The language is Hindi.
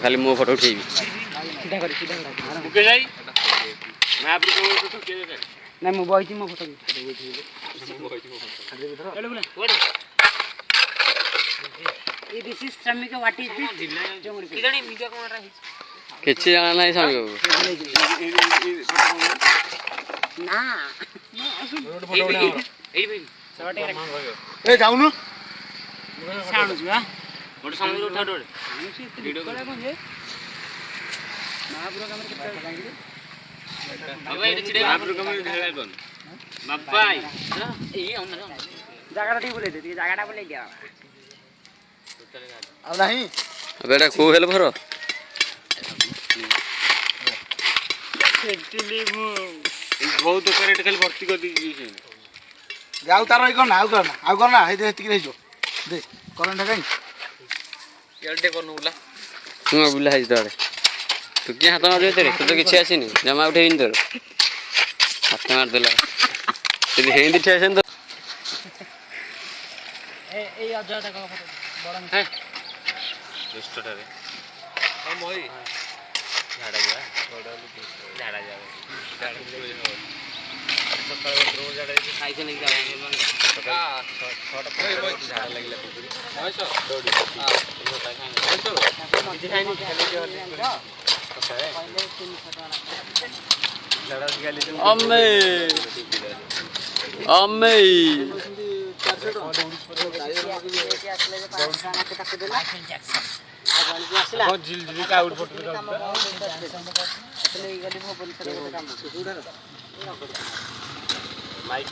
खाली मो फोटो उठेबी सीधा कर ओके जाई मैप रे तो के दे ना मो बहिची मो फोटो ये दिस इज श्रमिक व्हाट इज दिस किदणी वीडियो कोनरा किछि जाना नाही सांगो ना रोड फोटो उठा एई भाई ए जाउनु साणु जुआ फोटो सामने उठा डोरे वीडियो कोन जे महापुर कमर के बाबा एठी चिड़े महापुर कमर ढेला कोन बाबा ए ओनर जगह ठीक बोले दे जगहटा बोले दिया अब नहीं अब एटा को हेल भरो एक्चुअली मो बहुत करेट खाली भर्ती कर दी से जाऊ तार करना आउ करना हे दे तिक रहिजो दे करंट काई एल्टे करनु बुला तू बुला है तोरे तू के हाथ मार देते रे तो किछि आसीनी जमा उठेइन तोर हाथ मार देला तेरी हेंदी ठेसन तो ए अजटा को फोटो बड़ है लिस्टटा रे हम होई झाड़ा गया झाड़ा जावे सकाळ रोज झाड़ा साइकिल नहीं जावे सकाळ छोटा झाड़ा लागला कुकुरी हां दौड़ी अम्मे अम्मे झिलझिली का आउट फोटो माइक